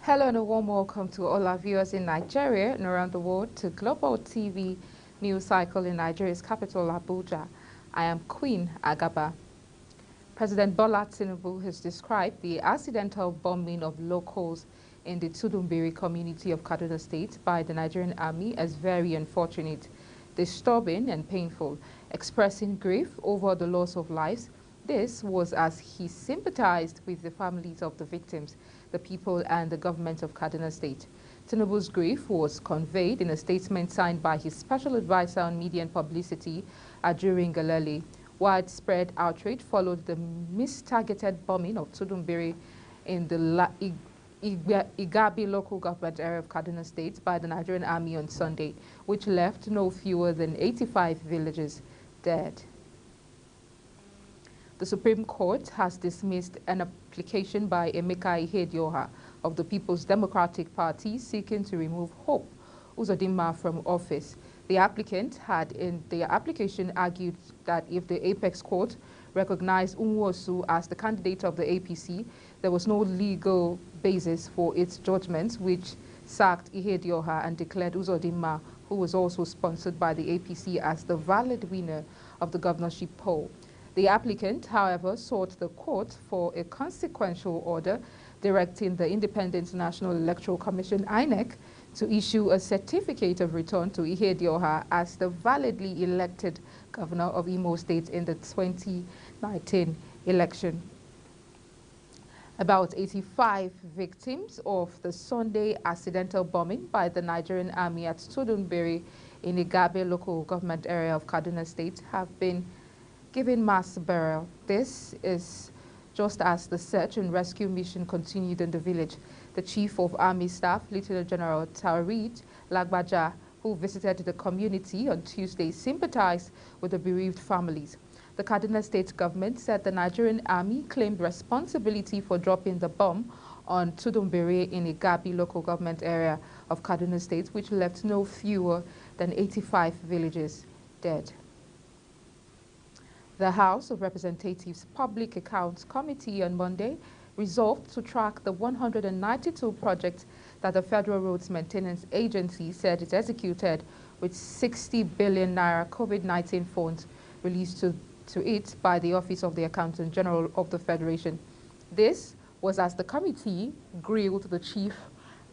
Hello and a warm welcome to all our viewers in Nigeria and around the world to Global TV news cycle in Nigeria's capital, Abuja. I am Queen Agaba. President Bola Tinubu has described the accidental bombing of locals in the Tudumbiri community of Kaduna State by the Nigerian army as very unfortunate, disturbing and painful, expressing grief over the loss of lives. This was as he sympathized with the families of the victims, the people and the government of Kaduna State. Tinubu's grief was conveyed in a statement signed by his special advisor on media and publicity, Ajuri Ngelale. Widespread outrage followed the mistargeted bombing of Tudumbiri in the Igabi local government area of Kaduna State by the Nigerian army on Sunday, which left no fewer than 85 villagers dead. The Supreme Court has dismissed an application by Emeka Ihedioha of the People's Democratic Party seeking to remove Hope Uzodinma from office. The applicant had in their application argued that if the Apex Court recognized Unwosu as the candidate of the APC, there was no legal basis for its judgment, which sacked Ihedioha and declared Uzodinma, who was also sponsored by the APC, as the valid winner of the governorship poll. The applicant, however, sought the court for a consequential order directing the Independent National Electoral Commission, INEC, to issue a certificate of return to Ihedioha as the validly elected governor of Imo State in the 2019 election. About 85 victims of the Sunday accidental bombing by the Nigerian army at Tudumbiri in Igabe local government area of Kaduna State have been given mass burial. This is just as the search and rescue mission continued in the village. The Chief of Army Staff, Lieutenant General Taoreed Lagbaja, who visited the community on Tuesday, sympathized with the bereaved families. The Kaduna State government said the Nigerian army claimed responsibility for dropping the bomb on Tudumbiri in Igabi local government area of Kaduna State, which left no fewer than 85 villages dead. The House of Representatives Public Accounts Committee on Monday resolved to track the 192 projects that the Federal Roads Maintenance Agency said it executed with 60 billion naira COVID-19 funds released to it by the Office of the Accountant General of the Federation. This was as the committee grilled the Chief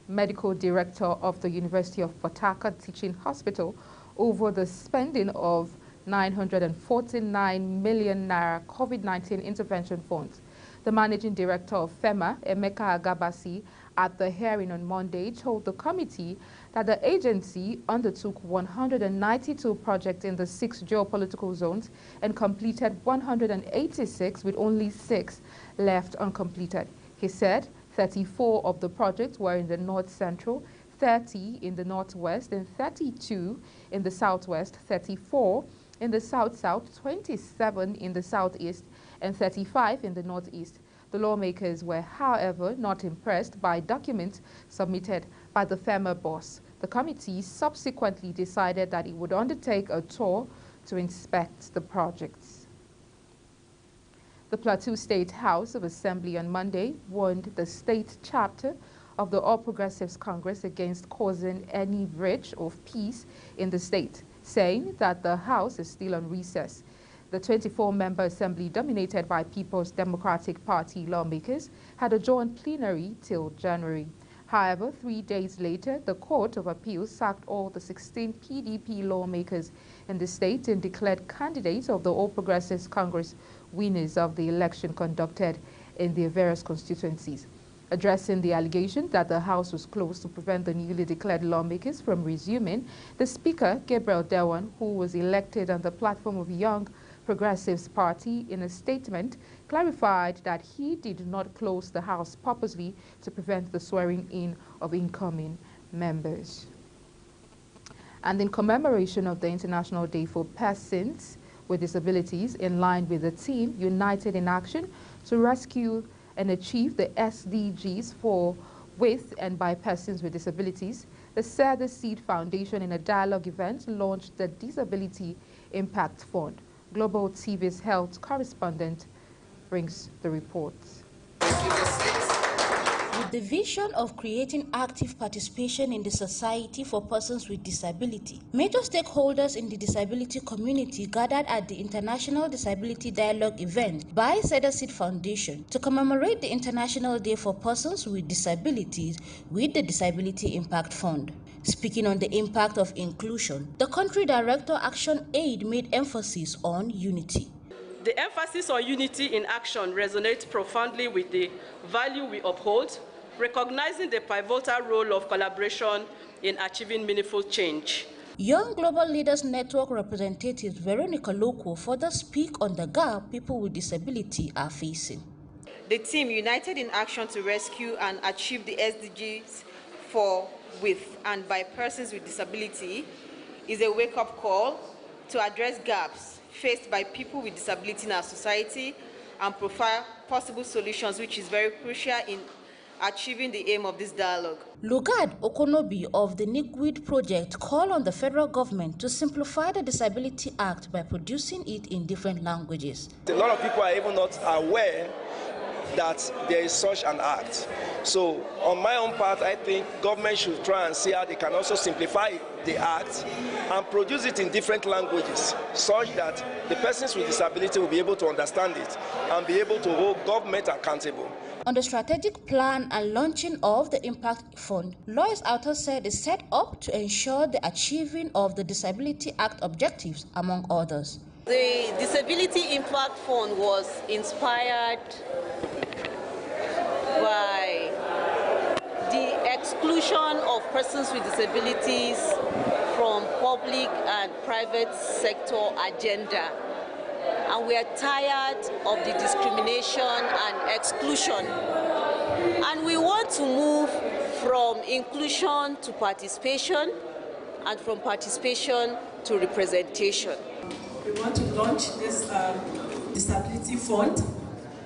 Medical Director of the University of Port Harcourt Teaching Hospital over the spending of 949 million naira COVID-19 intervention funds. The managing director of FEMA, Emeka Agabasi, at the hearing on Monday told the committee that the agency undertook 192 projects in the 6 geopolitical zones and completed 186, with only 6 left uncompleted. He said 34 of the projects were in the North Central, 30 in the Northwest, and 32 in the Southwest, 34 in the South-South, 27 in the Southeast, and 35 in the Northeast. The lawmakers were, however, not impressed by documents submitted by the FEMA boss. The committee subsequently decided that it would undertake a tour to inspect the projects. The Plateau State House of Assembly on Monday warned the state chapter of the All Progressives Congress against causing any breach of peace in the state, saying that the House is still on recess. The 24-member assembly, dominated by People's Democratic Party lawmakers, had adjourned plenary till January. However, 3 days later, the Court of Appeals sacked all the 16 PDP lawmakers in the state and declared candidates of the All Progressives Congress winners of the election conducted in their various constituencies. Addressing the allegation that the House was closed to prevent the newly declared lawmakers from resuming, the Speaker, Gabriel Dewan, who was elected on the platform of Young Progressives Party, in a statement clarified that he did not close the House purposely to prevent the swearing-in of incoming members. And in commemoration of the International Day for Persons with Disabilities, in line with the theme United in Action to Rescue and Achieve the SDGs for with and by persons with disabilities, the Set the Seed Foundation, in a dialogue event, launched the Disability Impact Fund. Global TV's health correspondent brings the report. The vision of creating active participation in the society for persons with disability. Major stakeholders in the disability community gathered at the International Disability Dialogue event by Cedar Seed Foundation to commemorate the International Day for Persons with Disabilities with the Disability Impact Fund. Speaking on the impact of inclusion, the country director Action Aid made emphasis on unity. The emphasis on unity in action resonates profoundly with the value we uphold, recognizing the pivotal role of collaboration in achieving meaningful change. Young Global Leaders Network representative Veronica Loco further speak on the gap people with disability are facing. The team united in action to rescue and achieve the SDGs for, with, and by persons with disability is a wake-up call to address gaps faced by people with disability in our society and provide possible solutions, which is very crucial in achieving the aim of this dialogue. Lugard Okonobi of the NIGWID project called on the federal government to simplify the Disability Act by producing it in different languages. A lot of people are even not aware that there is such an act. So on my own part, I think government should try and see how they can also simplify the act and produce it in different languages such that the persons with disability will be able to understand it and be able to hold government accountable. On the strategic plan and launching of the Impact Fund, Lois Alter said is set up to ensure the achieving of the Disability Act objectives, among others. The Disability Impact Fund was inspired by the exclusion of persons with disabilities from public and private sector agenda. And we are tired of the discrimination and exclusion. And we want to move from inclusion to participation and from participation to representation. We want to launch this Disability Fund,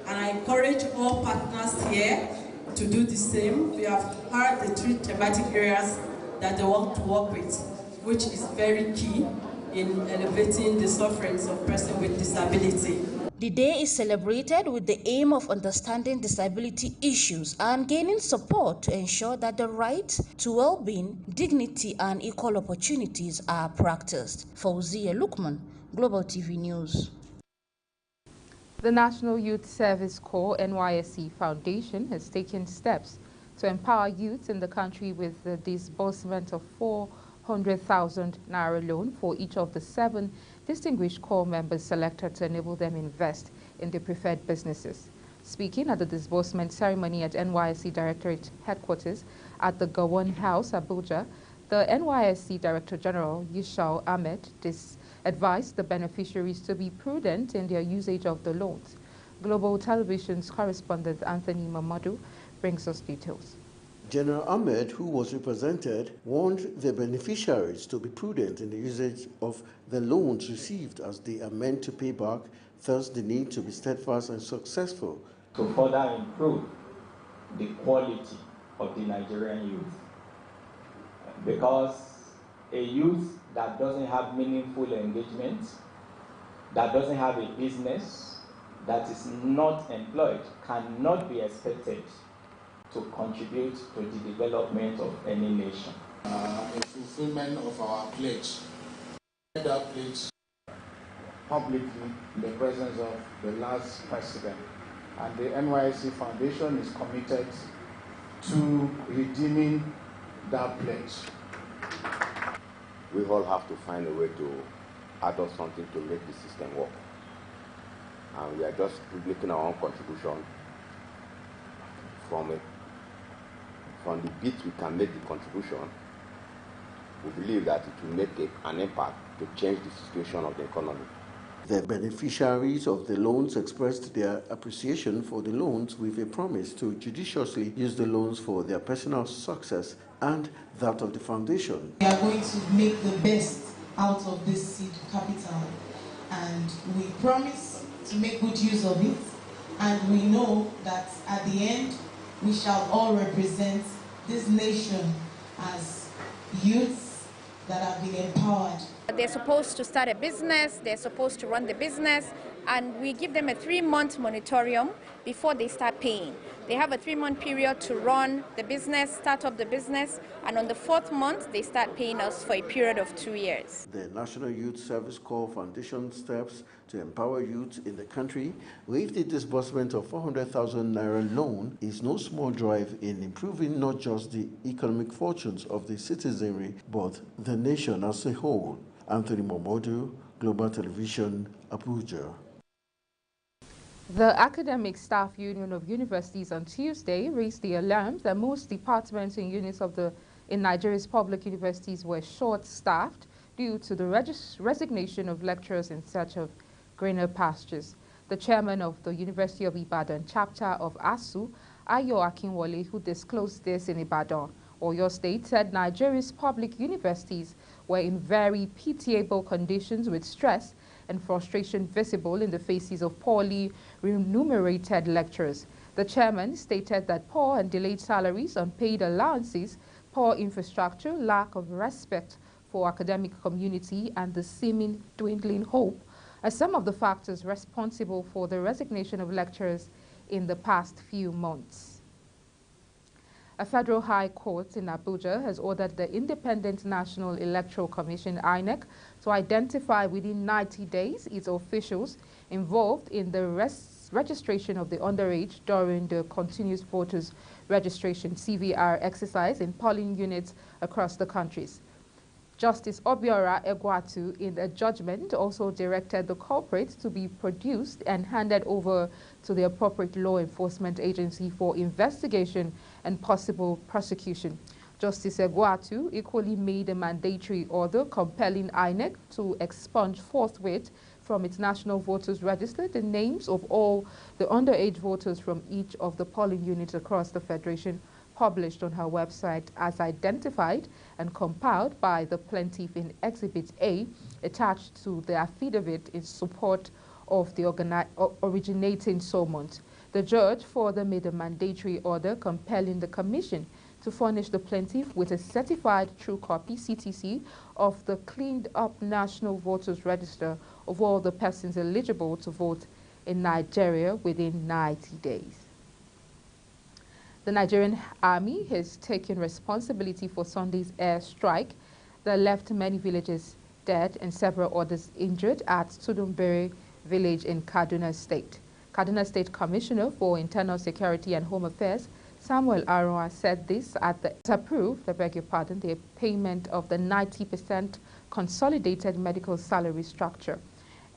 and I encourage all partners here to do the same. We have heard the 3 thematic areas that they want to work with, which is very key in elevating the sufferings of persons with disability. The day is celebrated with the aim of understanding disability issues and gaining support to ensure that the right to well-being, dignity, and equal opportunities are practiced. Fauzia Lukman, Global TV News. The National Youth Service Corps NYSC Foundation has taken steps to empower youth in the country with the disbursement of 400,000 Naira loan for each of the 7 distinguished corps members selected to enable them invest in their preferred businesses. Speaking at the disbursement ceremony at NYSC Directorate Headquarters at the Gowon House, Abuja, the NYSC Director General Yushau Ahmed advised the beneficiaries to be prudent in their usage of the loans. Global Television's correspondent Anthony Mamadou brings us details. General Ahmed, who was represented, warned the beneficiaries to be prudent in the usage of the loans received as they are meant to pay back, thus the need to be steadfast and successful. To further improve the quality of the Nigerian youth. Because a youth that doesn't have meaningful engagement, that doesn't have a business, that is not employed, cannot be expected to contribute to the development of any nation. In fulfillment of our pledge, that pledge Publicly in the presence of the last president, and the NYSC Foundation is committed to redeeming that pledge. We all have to find a way to add up something to make the system work. And we are just making our own contribution from it. From the bit we can make the contribution, we believe that it will make an impact to change the situation of the economy. The beneficiaries of the loans expressed their appreciation for the loans with a promise to judiciously use the loans for their personal success and that of the foundation. We are going to make the best out of this seed capital, and we promise to make good use of it, and we know that at the end we shall all represent this nation as youths that have been empowered They're supposed to start a business, they're supposed to run the business, and we give them a 3-month moratorium before they start paying. They have a 3-month period to run the business, start up the business, and on the 4th month, they start paying us for a period of 2 years. The National Youth Service Corps Foundation steps to empower youth in the country with the disbursement of 400,000 naira loan is no small drive in improving not just the economic fortunes of the citizenry, but the nation as a whole. Anthony Momodu, Global Television, Abuja. The Academic Staff Union of Universities on Tuesday raised the alarm that most departments and units in Nigeria's public universities were short-staffed due to the resignation of lecturers in search of greener pastures. The chairman of the University of Ibadan chapter of ASU, Ayo Akinwole, who disclosed this in Ibadan, Oyo State, said Nigeria's public universities were in very pitiable conditions with stress and frustration visible in the faces of poorly remunerated lecturers. The chairman stated that poor and delayed salaries, unpaid allowances, poor infrastructure, lack of respect for academic community, and the seeming dwindling hope are some of the factors responsible for the resignation of lecturers in the past few months. A federal high court in Abuja has ordered the Independent National Electoral Commission, INEC, to identify within 90 days its officials involved in the registration of the underage during the Continuous Voters Registration (CVR) exercise in polling units across the countries. Justice Obiora Egwatu, in a judgment, also directed the culprits to be produced and handed over to the appropriate law enforcement agency for investigation and possible prosecution. Justice Egwatu equally made a mandatory order compelling INEC to expunge forthwith from its National Voters Register the names of all the underage voters from each of the polling units across the Federation, published on her website as identified and compiled by the plaintiff in Exhibit A, attached to the affidavit in support of the originating summons. The judge further made a mandatory order compelling the commission to furnish the plaintiff with a certified true copy, CTC, of the cleaned-up National Voters Register of all the persons eligible to vote in Nigeria within 90 days. The Nigerian Army has taken responsibility for Sunday's air strike that left many villagers dead and several others injured at Tudumbere village in Kaduna State. Kaduna State Commissioner for Internal Security and Home Affairs, Samuel Aroa, said this at the approved, the payment of the 90% consolidated medical salary structure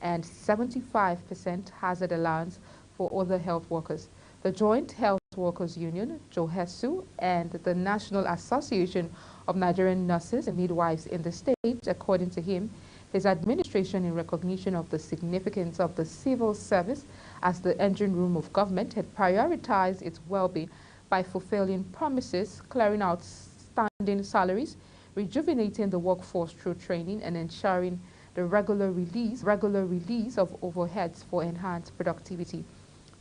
and 75% hazard allowance for other health workers. The Joint Health Workers Union, JOHESU, and the National Association of Nigerian Nurses and Midwives in the state, according to him, his administration, in recognition of the significance of the civil service as the engine room of government, had prioritized its well-being by fulfilling promises, clearing out standing salaries, rejuvenating the workforce through training, and ensuring the regular release of overheads for enhanced productivity.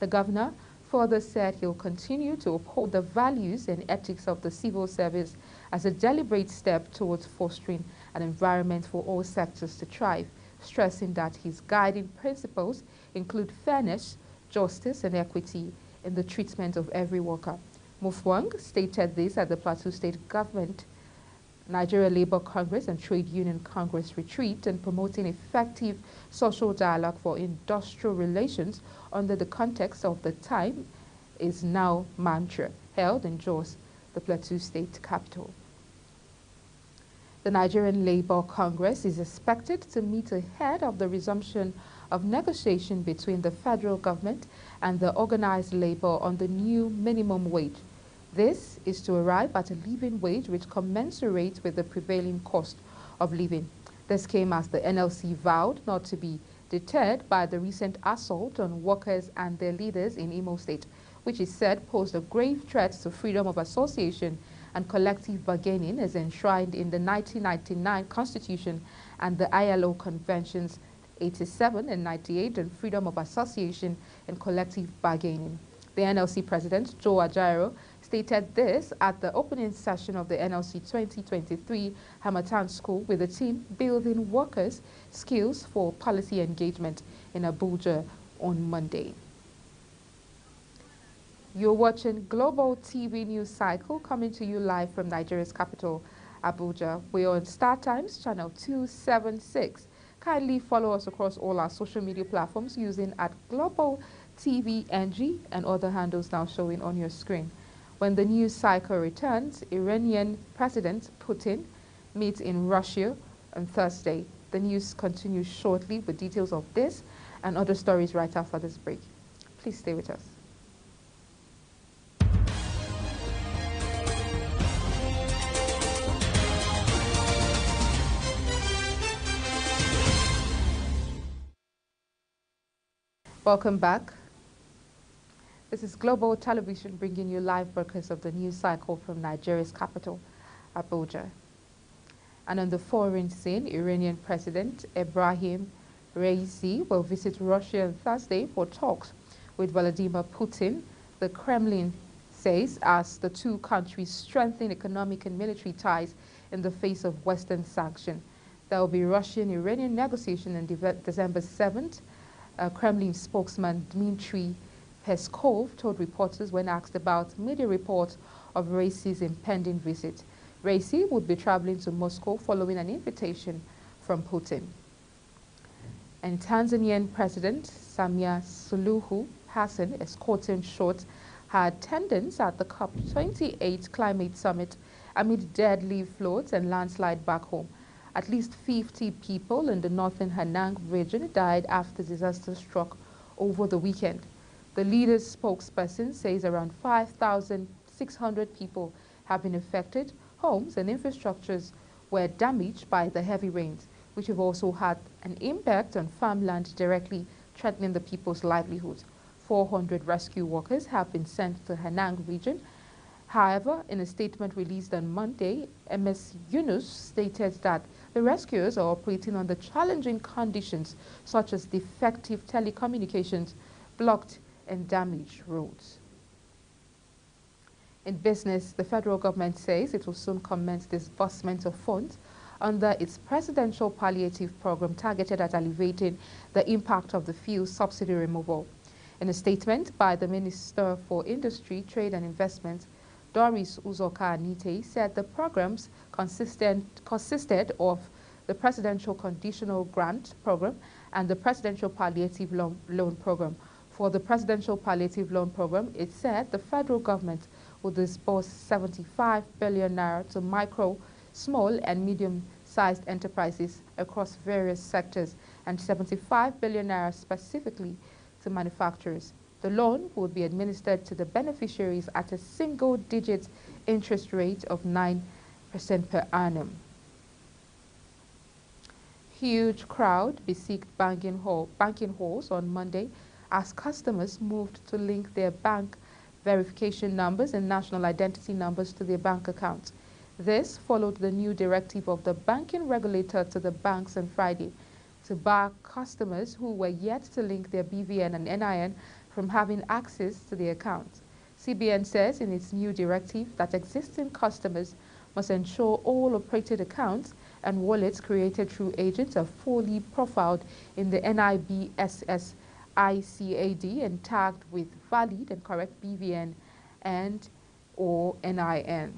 The governor further said he'll continue to uphold the values and ethics of the civil service as a deliberate step towards fostering an environment for all sectors to thrive, stressing that his guiding principles include fairness, justice, and equity in the treatment of every worker. Mufwang stated this at the Plateau State Government, Nigeria Labour Congress and Trade Union Congress retreat, and promoting effective social dialogue for industrial relations under the context of the time is now mantra, held in Jos, the Plateau State capital. The Nigerian Labour Congress is expected to meet ahead of the resumption of negotiation between the federal government and the organized labor on the new minimum wage. This is to arrive at a living wage which commensurates with the prevailing cost of living. This came as the NLC vowed not to be deterred by the recent assault on workers and their leaders in Imo State, which is said posed a grave threat to freedom of association and collective bargaining as enshrined in the 1999 Constitution and the ILO Conventions 87 and 98 on freedom of association and collective bargaining. The NLC President, Joe Ajaero, stated this at the opening session of the NLC 2023 Hamatan School with the team Building Workers' Skills for Policy Engagement in Abuja on Monday. You're watching Global TV News Cycle coming to you live from Nigeria's capital, Abuja. We're on Star Times channel 276. Kindly follow us across all our social media platforms using @Global TV NG and other handles now showing on your screen. When the news cycle returns, Iranian President Putin meets in Russia on Thursday. The news continues shortly with details of this and other stories right after this break. Please stay with us. Welcome back. This is Global Television bringing you live broadcasts of the news cycle from Nigeria's capital, Abuja. And on the foreign scene, Iranian President Ebrahim Raisi will visit Russia on Thursday for talks with Vladimir Putin, the Kremlin says, as the two countries strengthen economic and military ties in the face of Western sanctions. There will be Russian-Iranian negotiation on December 7th. Kremlin spokesman Dmitry Peskov told reporters when asked about media reports of Raisi's impending visit. Raisi would be traveling to Moscow following an invitation from Putin. And Tanzanian President Samia Suluhu Hassan, escorting short her attendance at the COP28 climate summit amid deadly floods and landslide back home. At least 50 people in the northern Hanang region died after disaster struck over the weekend. The leader's spokesperson says around 5,600 people have been affected. Homes and infrastructures were damaged by the heavy rains, which have also had an impact on farmland, directly threatening the people's livelihoods. 400 rescue workers have been sent to Hanang region. However, in a statement released on Monday, MS Yunus stated that the rescuers are operating under challenging conditions such as defective telecommunications, blocked and damaged roads. In business, the federal government says it will soon commence disbursement of funds under its presidential palliative program targeted at alleviating the impact of the fuel subsidy removal. In a statement by the Minister for Industry, Trade and Investment, Doris Uzoka Anite, said the programs consisted of the Presidential Conditional Grant Program and the Presidential Palliative Loan Program. For the Presidential Palliative Loan Program, it said the federal government will disburse 75 billion naira to micro, small and medium-sized enterprises across various sectors and 75 billion naira specifically to manufacturers. The loan will be administered to the beneficiaries at a single-digit interest rate of 9% per annum. Huge crowd besieged banking halls on Monday as customers moved to link their bank verification numbers and national identity numbers to their bank accounts. This followed the new directive of the banking regulator to the banks on Friday to bar customers who were yet to link their BVN and NIN from having access to the accounts. CBN says in its new directive that existing customers must ensure all operated accounts and wallets created through agents are fully profiled in the NIBSS ICAD and tagged with valid and correct BVN and or NIN.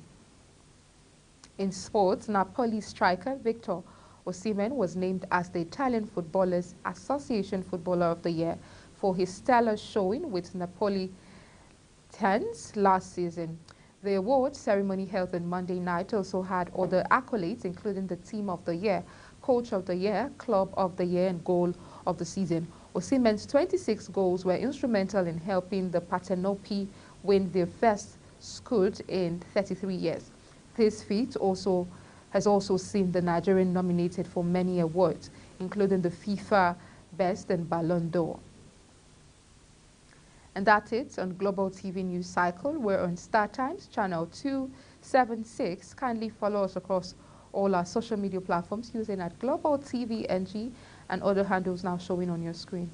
In sports, Napoli striker Victor Osimhen was named as the Italian Footballers Association Footballer of the Year for his stellar showing with Napolitans last season. The award ceremony held on Monday night also had other accolades, including the Team of the Year, Coach of the Year, Club of the Year, and Goal of the Season. Osimhen's 26 goals were instrumental in helping the Partenope win their first scout in 33 years. This feat has also seen the Nigerian nominated for many awards, including the FIFA Best and Ballon d'Or. And that's it on Global TV News Cycle. We're on Star Times, channel 276. Kindly follow us across all our social media platforms using @Global TV NG and other handles now showing on your screen.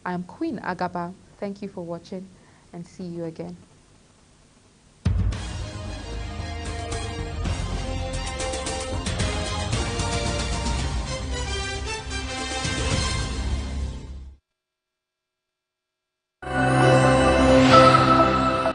I am Queen Agaba. Thank you for watching and see you again.